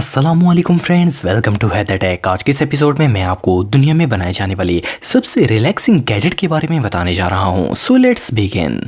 अस्सलामुअलैकुम friends, welcome to Haider tech. आज के इस एपिसोड में मैं आपको दुनिया में बनाए जाने वाले सबसे रिलैक्सिंग गैजेट के बारे में बताने जा रहा हूं। So let's begin.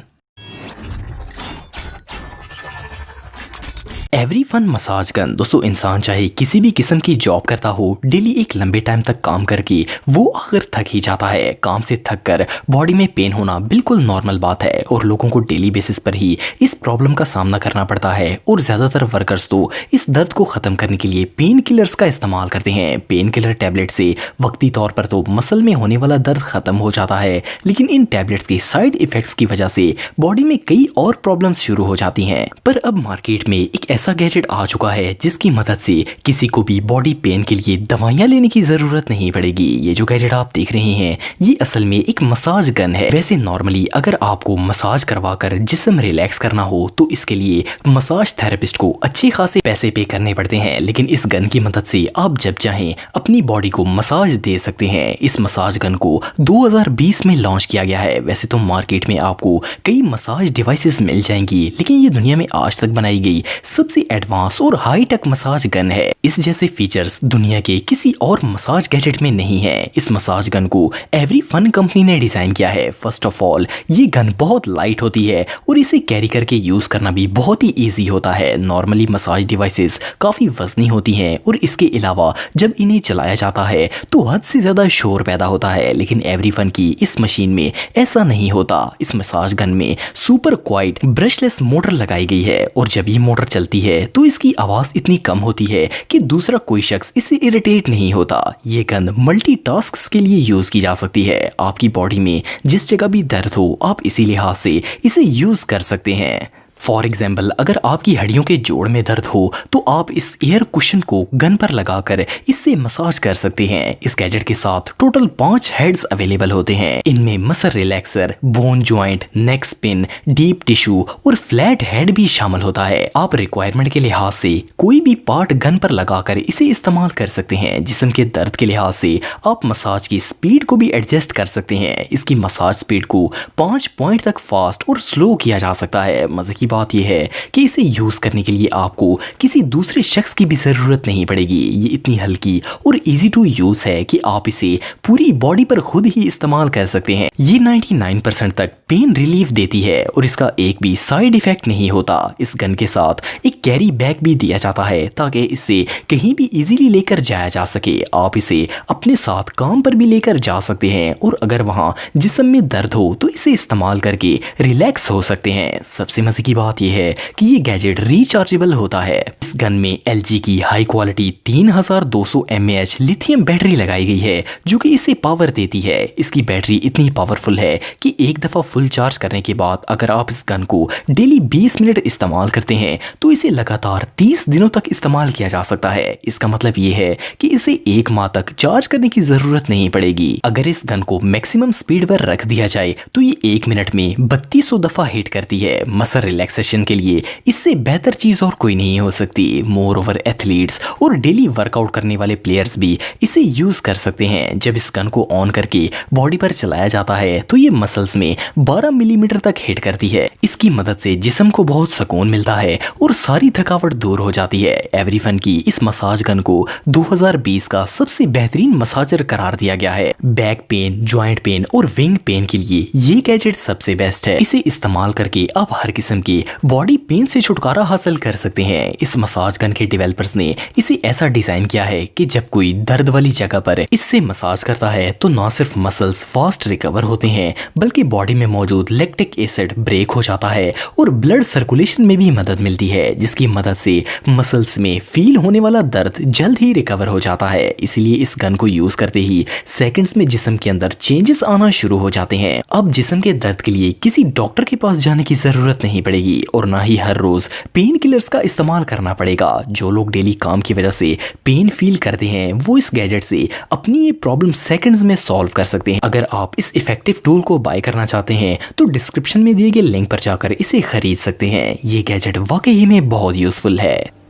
Every fun massage gun. दोस्तों, इंसान चाहे किसी भी किस्म की जॉब करता हो, डेली एक लंबे टाइम तक काम करके वो आखिर थक ही जाता है। काम से थक कर बॉडी में पेन होना बिल्कुल नॉर्मल बात है और लोगों को डेली बेसिस पर ही इस प्रॉब्लम का सामना करना पड़ता है। और ज़्यादातर वर्कर्स तो इस दर्द को ख़त्म करने के लिए पेन किलर्स का इस्तेमाल करते हैं। पेन किलर टैबलेट से वक्ती तौर पर तो मसल में होने वाला दर्द ख़त्म हो जाता है, लेकिन इन टैबलेट्स के साइड इफ़ेक्ट्स की वजह से बॉडी में कई और प्रॉब्लम्स शुरू हो जाती हैं। पर अब मार्केट में एक ऐसा गैजेट आ चुका है जिसकी मदद से किसी को भी बॉडी पेन के लिए दवाइयां लेने की जरूरत नहीं पड़ेगी। ये जो गैजेट आप देख रहे हैं, ये असल में एक मसाज गन है। वैसे नॉर्मली अगर आपको मसाज करवाकर जिस्म रिलैक्स करना हो तो इसके लिए मसाज थेरेपिस्ट को अच्छे खासे पैसे पे करने पड़ते हैं, लेकिन इस गन की मदद से आप जब चाहें अपनी बॉडी को मसाज दे सकते हैं। इस मसाज गन को 2020 में लॉन्च किया गया है। वैसे तो मार्केट में आपको कई मसाज डिवाइसेस मिल जाएंगी, लेकिन ये दुनिया में आज तक बनाई गई सबसे एडवांस और हाई टेक मसाज गन है। इस जैसे फीचर्स दुनिया के किसी और मसाज गैजेट में नहीं है। इस मसाज गन को एवरी फन कंपनी ने डिजाइन किया है। फर्स्ट ऑफ ऑल, ये गन बहुत लाइट होती है और इसे कैरी करके यूज करना भी बहुत ही इजी होता है। नॉर्मली मसाज डिवाइसेस काफी वजनी होती हैं और इसके अलावा जब इन्हें चलाया जाता है तो हद से ज्यादा शोर पैदा होता है, लेकिन एवरी फन की इस मशीन में ऐसा नहीं होता। इस मसाज गन में सुपर क्वाइट ब्रशलेस मोटर लगाई गई है और जब ये मोटर चलती है तो इसकी आवाज इतनी कम होती है कि दूसरा कोई शख्स इससे इरिटेट नहीं होता। ये गन मल्टीटास्क्स के लिए यूज की जा सकती है। आपकी बॉडी में जिस जगह भी दर्द हो, आप इसी लिहाज से इसे यूज कर सकते हैं। फॉर एग्जाम्पल, अगर आपकी हड्डियों के जोड़ में दर्द हो तो आप इस एयर कुशन को गन पर लगाकर इससे मसाज कर सकते हैं। इस गैजेट के साथ टोटल 5 हेड्स अवेलेबल होते हैं। इनमें मसल रिलैक्सर, बोन जॉइंट, नेक स्पिन, डीप टिश्यू और फ्लैट हेड भी शामिल होता है। आप रिक्वायरमेंट के लिहाज से कोई भी पार्ट गन पर लगाकर इसे इस्तेमाल कर सकते हैं। जिस्म के दर्द के लिहाज से आप मसाज की स्पीड को भी एडजस्ट कर सकते हैं। इसकी मसाज स्पीड को 5 पॉइंट तक फास्ट और स्लो किया जा सकता है। मजे की बात यह है कि इसे यूज करने के लिए आपको किसी दूसरे शख्स की भी जरूरत नहीं पड़ेगी। ये इतनी हल्की और इजी टू यूज है कि आप इसे पूरी बॉडी पर खुद ही इस्तेमाल कर सकते हैं। ये 99% तक पेन रिलीफ देती है और इसका एक भी साइड इफेक्ट नहीं होता। इस गन के साथ एक कैरी बैग भी दिया जाता है ताकि इसे कहीं भी इजीली लेकर जाया जा सके। आप इसे अपने साथ काम पर भी लेकर जा सकते हैं और अगर वहां जिस्म में दर्द हो तो इसे इस्तेमाल करके रिलैक्स हो सकते हैं। सबसे मजे की बात यह है कि ये गैजेट रिचार्जेबल होता है। इस गन में LG की high quality 3200 mAh lithium battery लगाई गई है जो कि इसे पावर देती है। इसकी बैटरी इतनी पावरफुल है कि एक दफा फुल चार्ज करने के बाद अगर आप इस गन को डेली 20 मिनट इस्तेमाल करते हैं तो इसे लगातार 30 दिनों तक इस्तेमाल किया जा सकता है। इसका मतलब ये है कि इसे 1 माह तक चार्ज करने की जरूरत नहीं पड़ेगी। अगर इस गन को मैक्सिमम स्पीड पर रख दिया जाए तो ये 1 मिनट में 3200 दफा हिट करती है। मसल रिलैक्सेशन के लिए इससे बेहतर चीज और कोई नहीं हो सकती। मोर ओवर एथलीट्स और डेली वर्कआउट करने वाले प्लेयर्स भी इसे यूज कर सकते हैं। जब इस गन को ऑन करके बॉडी पर चलाया जाता है तो ये मसल्स में 12 मिलीमीटर तक हिट करती है। इसकी मदद से जिस्म को बहुत सुकून मिलता है और सारी थकावट दूर हो जाती है। एवरी फन की इस मसाज गन को 2020 का सबसे बेहतरीन मसाजर करार दिया गया है। बैक पेन, ज्वाइंट पेन और विंग पेन के लिए ये गैजेट सबसे बेस्ट है। इसे इस्तेमाल करके आप हर किस्म की बॉडी पेन से छुटकारा हासिल कर सकते हैं। इस मसाज गन के डेवलपर्स ने इसे ऐसा डिजाइन किया है कि जब कोई दर्द वाली जगह पर इससे मसाज करता है तो न सिर्फ मसल्स फास्ट रिकवर होते हैं बल्कि बॉडी में मौजूद लैक्टिक एसिड ब्रेक हो जाता है और ब्लड सर्कुलेशन में भी मदद मिलती है, जिसकी मदद से मसल्स में फील होने वाला दर्द जल्द ही रिकवर हो जाता है। इसीलिए इस गन को यूज करते ही सेकंड्स में जिस्म के अंदर चेंजेस आना शुरू हो जाते हैं। अब जिस्म के दर्द के लिए किसी डॉक्टर के पास जाने की जरूरत नहीं पड़ेगी और ना ही हर रोज पेन किलर्स का इस्तेमाल करना पड़ेगा। जो लोग डेली काम की वजह से पेन फील करते हैं वो इस गैजेट से अपनी ये प्रॉब्लम सेकंड्स में सॉल्व कर सकते हैं। अगर आप इस इफेक्टिव टूल को बाय करना चाहते हैं तो डिस्क्रिप्शन में दिए गए लिंक पर जाकर इसे खरीद सकते हैं। ये गैजेट वाकई में बहुत यूजफुल है।